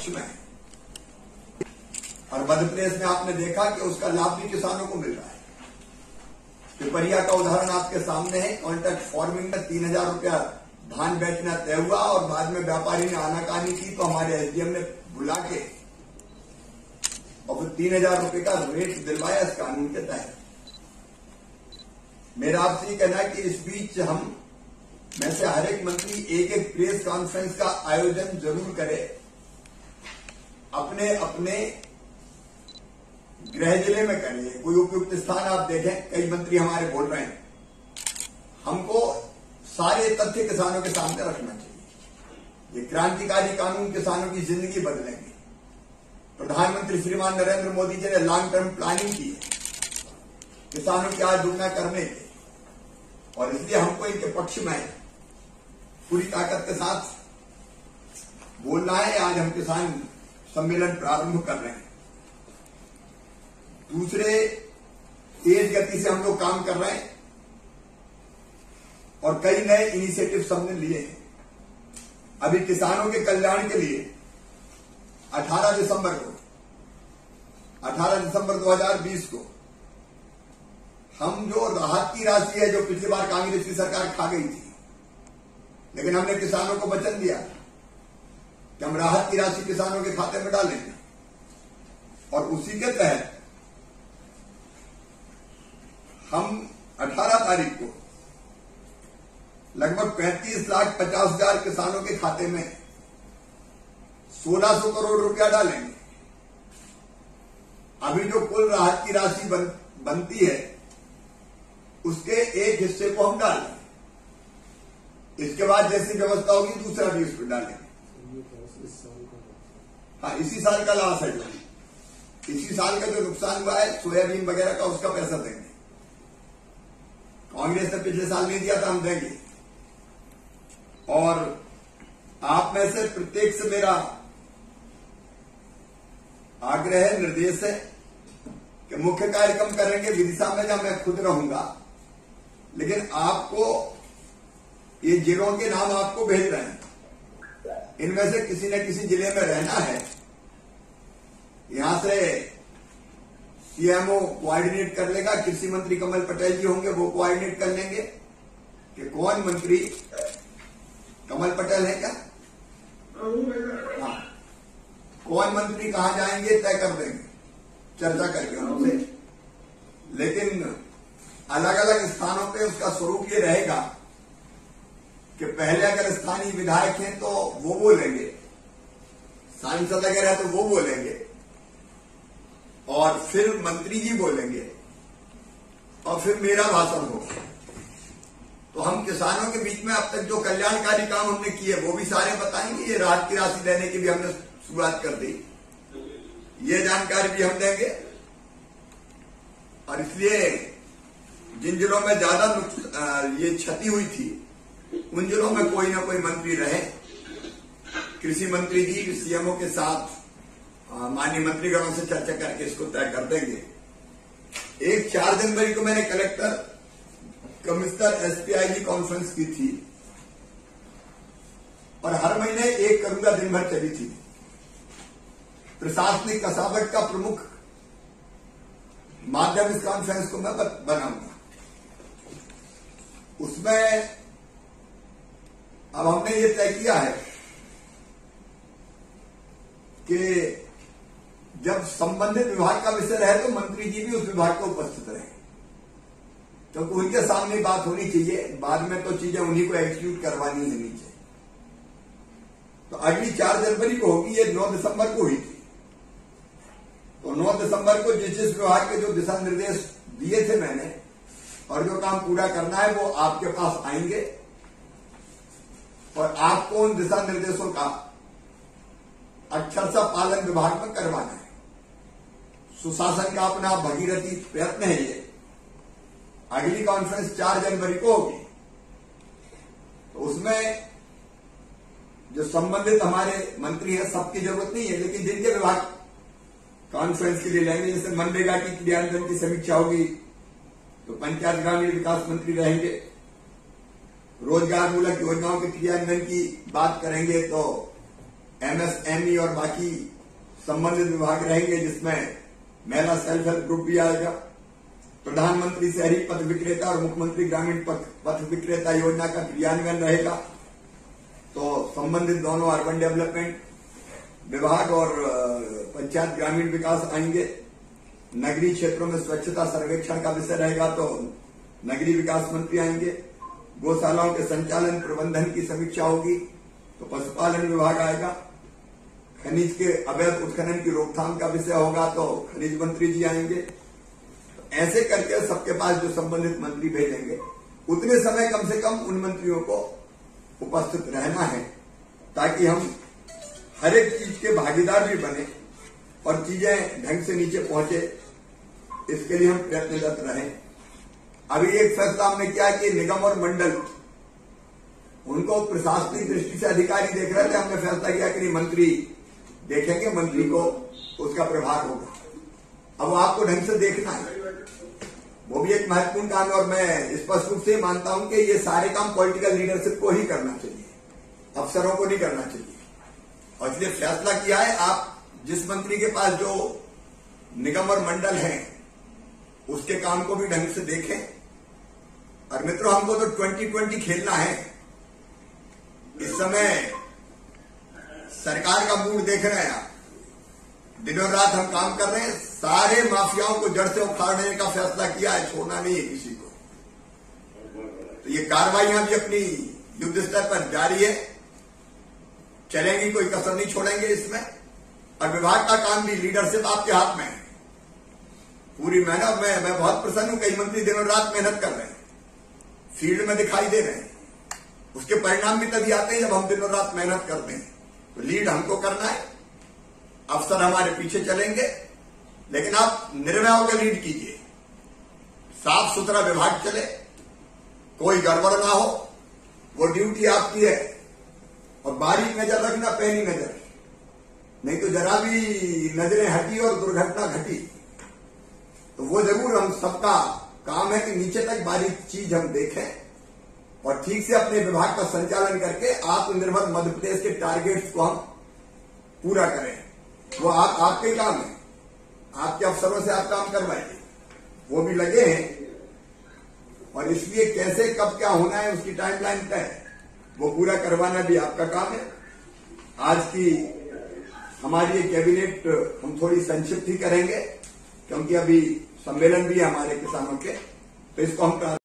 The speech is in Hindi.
पक्ष में है। और मध्य प्रदेश में आपने देखा कि उसका लाभ भी किसानों को मिल रहा है। पिपरिया का उदाहरण आपके सामने है। कॉन्ट्रैक्ट फार्मिंग में 3,000 रुपया धान बेचना तय हुआ और बाद में व्यापारी ने आनाकानी की तो हमारे एसडीएम ने बुला के और फिर 3,000 रुपये का रेट दिलवाया इस कानून के तहत। मेरा आपसे ये कहना है कि इस बीच हम में से हर एक मंत्री एक एक प्रेस कॉन्फ्रेंस का आयोजन जरूर करे। अपने अपने गृह जिले में करिए, कोई उपयुक्त स्थान आप देखें। कई मंत्री हमारे बोल रहे हैं, हमको सारे तथ्य किसानों के सामने रखना चाहिए। ये क्रांतिकारी कानून किसानों की जिंदगी बदलेंगे। प्रधानमंत्री श्रीमान नरेंद्र मोदी जी ने लॉन्ग टर्म प्लानिंग की है किसानों की आय दुगना करने की, और इसलिए हमको इनके पक्ष में पूरी ताकत के साथ बोलना है। आज हम किसान सम्मेलन प्रारंभ कर रहे हैं। दूसरे, तेज गति से हम लोग काम कर रहे हैं और कई नए इनिशिएटिव हमने लिए हैं। अभी किसानों के कल्याण के लिए 18 दिसंबर 2020 को हम जो राहत की राशि है, जो पिछली बार कांग्रेस की सरकार खा गई थी, लेकिन हमने किसानों को वचन दिया कि हम राहत की राशि किसानों के खाते में डालेंगे, और उसी के तहत हम 18 तारीख को लगभग 35,50,000 किसानों के खाते में 1,600 करोड़ रुपया डालेंगे। अभी जो कुल राहत की राशि बनती है उसके एक हिस्से को हम डालेंगे। इसके बाद जैसी व्यवस्था होगी दूसरा भी इस पर डालेंगे। हाँ, इसी साल का लॉस है। जो इसी साल का जो नुकसान हुआ है सोयाबीन वगैरह का, उसका पैसा देंगे। कांग्रेस ने पिछले साल नहीं दिया था, हम देंगे। और आप में से प्रत्येक से मेरा आग्रह है, निर्देश है कि मुख्य कार्यक्रम करेंगे विदिशा में, जहां मैं खुद रहूंगा, लेकिन आपको ये जिलों के नाम आपको भेज रहे हैं। इनमें से किसी न किसी जिले में रहना है। यहां से सीएमओ कोऑर्डिनेट कर लेगा, कृषि मंत्री कमल पटेल जी होंगे, वो कोऑर्डिनेट कर लेंगे कि कौन मंत्री, कमल पटेल है क्या? हाँ, कौन मंत्री कहां जाएंगे तय कर देंगे, चर्चा करके उनसे। लेकिन अलग अलग स्थानों पे उसका स्वरूप ये रहेगा कि पहले अगर स्थानीय विधायक हैं तो वो बोलेंगे, सांसद अगर है तो वो बोलेंगे, और फिर मंत्री जी बोलेंगे, और फिर मेरा भाषण होगा। तो हम किसानों के बीच में अब तक जो कल्याणकारी काम हमने किए वो भी सारे बताएंगे। ये राहत की राशि देने की भी हमने शुरुआत कर दी, ये जानकारी भी हम देंगे। और इसलिए जिन जिलों में ज्यादा ये क्षति हुई थी, उन जिलों में कोई ना कोई मंत्री रहे। कृषि मंत्री जी सीएमओ के साथ माननीय मंत्रीगणों से चर्चा करके इसको तय कर देंगे। 4 जनवरी को मैंने कलेक्टर, कमिश्नर, एसपीआईजी कॉन्फ्रेंस की थी, और हर महीने 1 करूंगा दिन भर चली थी। प्रशासनिक कसावट का प्रमुख माध्यम इस कॉन्फ्रेंस को मैं बनाऊंगा। उसमें अब हमने ये तय किया है कि जब संबंधित विभाग का विषय रहे तो मंत्री जी भी उस विभाग को उपस्थित रहे, क्योंकि उनके सामने बात होनी चाहिए। बाद में तो चीजें उन्हीं को एग्जीक्यूट करवानी है नीचे। तो अगली 4 जनवरी को होगी, ये 9 दिसंबर को हुई थी। तो 9 दिसंबर को जिस विभाग के जो दिशा निर्देश दिए थे मैंने, और जो काम पूरा करना है, वो आपके पास आएंगे, और आपको उन दिशा निर्देशों का अक्षरशः पालन विभाग में करवाना है। सुशासन का अपना भगीरथी प्रयत्न है ये। अगली कॉन्फ्रेंस 4 जनवरी को होगी, तो उसमें जो संबंधित हमारे मंत्री हैं, सबकी जरूरत नहीं है, लेकिन जिनके विभाग कॉन्फ्रेंस के लिए लेंगे, जैसे मनरेगा की क्रियान्वयन की समीक्षा होगी तो पंचायत ग्रामीण विकास मंत्री रहेंगे। रोजगार मूलक योजनाओं के क्रियान्वयन की बात करेंगे तो एमएसएमई और बाकी संबंधित विभाग रहेंगे, जिसमें महिला सेल्फ हेल्प ग्रुप भी आएगा। प्रधानमंत्री शहरी पथ विक्रेता और मुख्यमंत्री ग्रामीण पथ विक्रेता योजना का क्रियान्वयन रहेगा। तो संबंधित दोनों अर्बन डेवलपमेंट विभाग और पंचायत ग्रामीण विकास आएंगे। नगरीय क्षेत्रों में स्वच्छता सर्वेक्षण का विषय रहेगा, तो नगरीय विकास मंत्री आएंगे। गौशालाओं के संचालन प्रबंधन की समीक्षा होगी, तो पशुपालन विभाग आएगा। खनिज के अवैध उत्खनन की रोकथाम का विषय होगा, तो खनिज मंत्री जी आएंगे। तो ऐसे करके सबके पास जो संबंधित मंत्री भेजेंगे, उतने समय कम से कम उन मंत्रियों को उपस्थित रहना है, ताकि हम हर एक चीज के भागीदार भी बने और चीजें ढंग से नीचे पहुंचे, इसके लिए हम प्रयत्नरत रहें। अभी एक फैसला हमने किया कि निगम और मंडल, उनको प्रशासनिक दृष्टि से अधिकारी देख रहे थे, हमने फैसला किया कि नहीं, मंत्री देखेंगे, मंत्री को उसका प्रभार होगा। अब वो आपको ढंग से देखना है, वो भी एक महत्वपूर्ण काम है। और मैं स्पष्ट रूप से मानता हूं कि ये सारे काम पॉलिटिकल लीडरशिप को ही करना चाहिए, अफसरों को नहीं करना चाहिए। और इसलिए फैसला किया है, आप जिस मंत्री के पास जो निगम और मंडल है, उसके काम को भी ढंग से देखें। और मित्रों, हमको तो 2020 खेलना है। इस समय सरकार का मूड देख रहे हैं आप, दिनों रात हम काम कर रहे हैं। सारे माफियाओं को जड़ से उखाड़ने का फैसला किया है, छोड़ना नहीं है किसी को। तो ये कार्रवाइयां भी अपनी युद्ध स्तर पर जारी है, चलेंगी, कोई कसर नहीं छोड़ेंगे इसमें। और विभाग का काम भी, लीडरशिप आपके हाथ में है, पूरी मेहनत। मैं बहुत प्रसन्न हूं, कई मंत्री दिनों रात मेहनत कर रहे हैं, फील्ड में दिखाई दे रहे हैं। उसके परिणाम भी तभी आते हैं जब हम दिनों रात मेहनत करते हैं। तो लीड हमको करना है, अफसर हमारे पीछे चलेंगे, लेकिन आप निर्भय होकर लीड कीजिए। साफ सुथरा विभाग चले, कोई गड़बड़ ना हो, वो ड्यूटी आपकी है। और बारीक नजर रखना, पैनी नजर, नहीं तो जरा भी नजरें हटी और दुर्घटना घटी। तो वो जरूर हम सबका काम है कि नीचे तक बारीक चीज हम देखें और ठीक से अपने विभाग का संचालन करके आत्मनिर्भर मध्य प्रदेश के टारगेट्स को हम पूरा करें। वो आपके काम है, आपके अफसरों से आप काम करवाइए, वो भी लगे हैं। और इसलिए कैसे कब क्या होना है उसकी टाइमलाइन तय, वो पूरा करवाना भी आपका काम है। आज की हमारी ये कैबिनेट हम थोड़ी संक्षिप्त ही करेंगे, क्योंकि अभी सम्मेलन भी है हमारे किसानों के, तो इसको हम